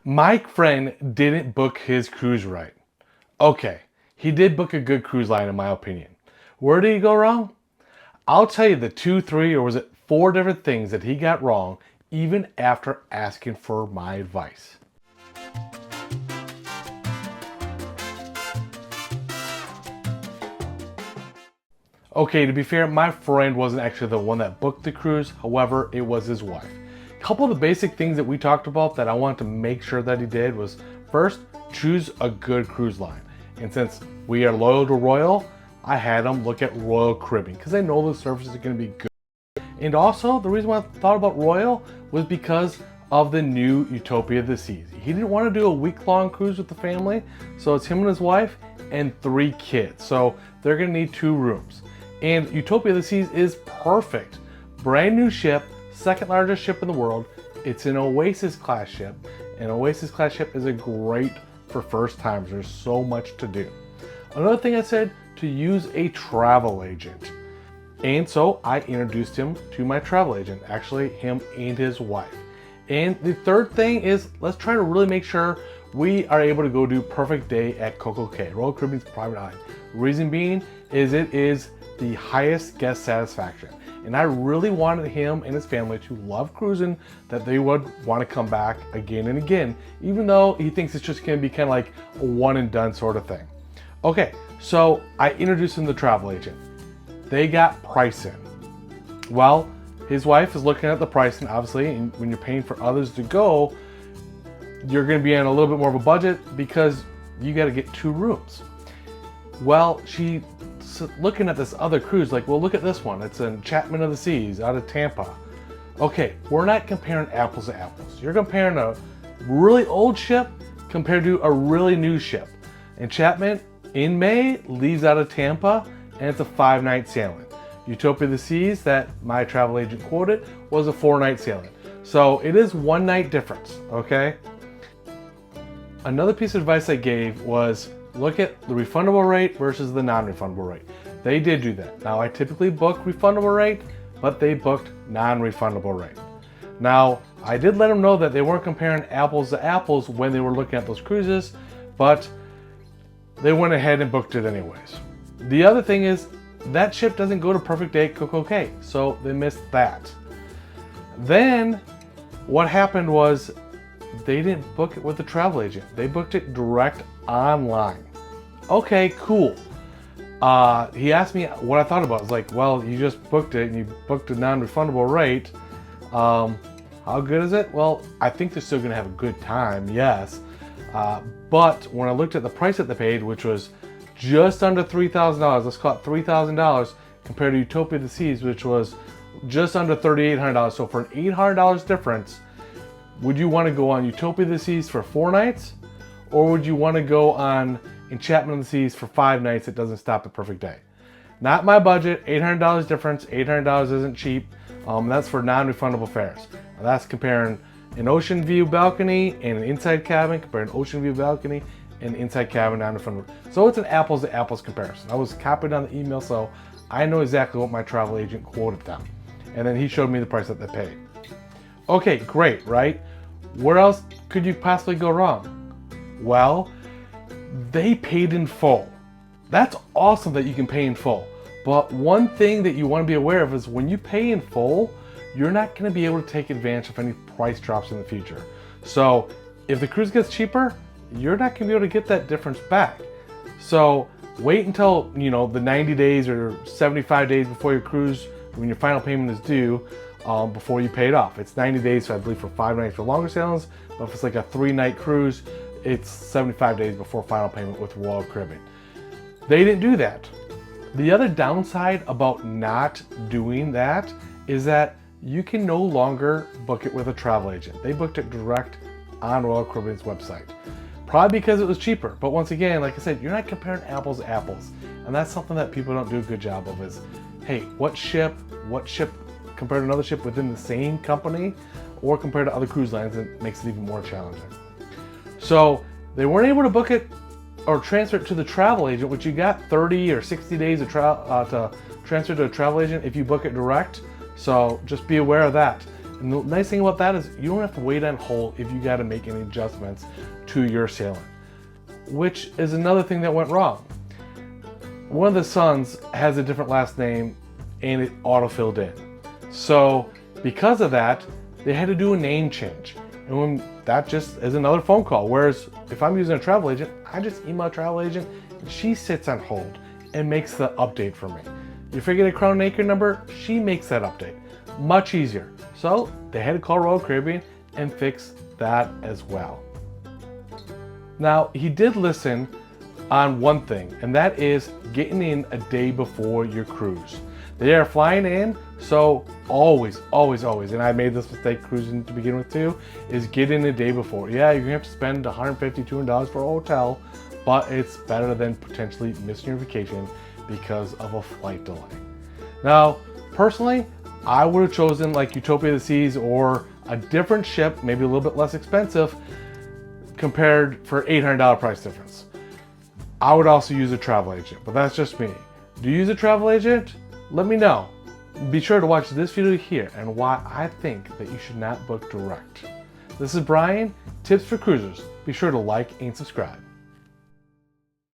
My friend didn't book his cruise right. Okay, he did book a good cruise line in my opinion. Where did he go wrong? I'll tell you the two, three, or was it four different things that he got wrong even after asking for my advice. Okay, to be fair, my friend wasn't actually the one that booked the cruise. However, it was his wife. A couple of the basic things that we talked about that I wanted to make sure that he did was first, choose a good cruise line. And since we are loyal to Royal, I had him look at Royal Caribbean because I know the services are going to be good. And also, the reason why I thought about Royal was because of the new Utopia of the Seas. He didn't want to do a week-long cruise with the family, so it's him and his wife and 3 kids. So they're going to need 2 rooms. And Utopia of the Seas is perfect. Brand new ship, second largest ship in the world. It's an Oasis class ship. An Oasis class ship is a great for first timers. There's so much to do. Another thing I said, to use a travel agent. And so I introduced him to my travel agent, actually him and his wife. And the third thing is, let's try to really make sure we are able to go do perfect day at Coco Cay, Royal Caribbean's private island. Reason being is it is the highest guest satisfaction. And I really wanted him and his family to love cruising, that they would want to come back again and again, even though he thinks it's just going to be kind of like a one and done sort of thing. Okay, so I introduced him to the travel agent. They got pricing. Well, his wife is looking at the pricing, obviously, and when you're paying for others to go, you're going to be on a little bit more of a budget because you got to get 2 rooms. Well, she's looking at this other cruise, like, well, look at this one. It's in Chapman of the Seas out of Tampa. Okay, we're not comparing apples to apples. You're comparing a really old ship compared to a really new ship. And Chapman, in May, leaves out of Tampa, and it's a 5-night sailing. Utopia of the Seas, that my travel agent quoted, was a 4-night sailing. So it is 1 night difference, okay? Another piece of advice I gave was look at the refundable rate versus the non-refundable rate. They did do that. Now, I typically book refundable rate, but they booked non-refundable rate. Now, I did let them know that they weren't comparing apples to apples when they were looking at those cruises, but they went ahead and booked it anyways. The other thing is, that ship doesn't go to Perfect Day at Coco Cay, so they missed that. Then, what happened was, they didn't book it with the travel agent. They booked it direct online. Okay, cool. He asked me what I thought about it. I was like, well, you just booked it and you booked a non-refundable rate. How good is it? Well, I think they're still gonna have a good time, yes. But when I looked at the price that they paid, which was just under $3,000, let's call it $3,000, compared to Utopia of the Seas, which was just under $3,800. So for an $800 difference, would you want to go on Utopia of the Seas for 4 nights? Or would you want to go on Enchantment of the Seas for 5 nights that doesn't stop at Perfect Day? Not my budget, $800 difference. $800 isn't cheap. That's for non-refundable fares. Now that's comparing an ocean view balcony and an inside cabin, comparing an ocean view balcony and inside cabin non-refundable. So it's an apples to apples comparison. I was copied on the email, so I know exactly what my travel agent quoted them. And then he showed me the price that they paid. Okay, great, right? Where else could you possibly go wrong? Well, they paid in full. That's awesome that you can pay in full. But one thing that you want to be aware of is when you pay in full, you're not going to be able to take advantage of any price drops in the future. So if the cruise gets cheaper, you're not going to be able to get that difference back. So wait until, the 90 days or 75 days before your cruise, when your final payment is due, before you pay it off. It's 90 days, so I believe for 5 nights for longer sailings, but if it's like a 3-night cruise, it's 75 days before final payment with Royal Caribbean. They didn't do that. The other downside about not doing that is that you can no longer book it with a travel agent. They booked it direct on Royal Caribbean's website. Probably because it was cheaper, but once again, like I said, you're not comparing apples to apples. And that's something that people don't do a good job of is, hey, what ship compared to another ship within the same company or compared to other cruise lines, it makes it even more challenging. So they weren't able to book it or transfer it to the travel agent, which you got 30 or 60 days of to transfer to a travel agent if you book it direct. So just be aware of that. And the nice thing about that is you don't have to wait on hold if you got to make any adjustments to your sailing, which is another thing that went wrong. One of the sons has a different last name and it auto-filled in. So because of that, they had to do a name change. And when that just is another phone call. Whereas if I'm using a travel agent, I just email a travel agent and she sits on hold and makes the update for me. If I get a Crown and Anchor number, she makes that update. Much easier. So they had to call Royal Caribbean and fix that as well. Now, he did listen on one thing, and that is getting in a day before your cruise. They are flying in, so always, and I made this mistake cruising to begin with too, is get in a day before. Yeah, you're gonna have to spend $150, $200 for a hotel, but it's better than potentially missing your vacation because of a flight delay. Now, personally, I would have chosen like Utopia of the Seas or a different ship, maybe a little bit less expensive, compared for $800 price difference. I would also use a travel agent, but that's just me. Do you use a travel agent? Let me know. Be sure to watch this video here and why I think that you should not book direct. This is Brian, Tips for Cruisers. Be sure to like and subscribe.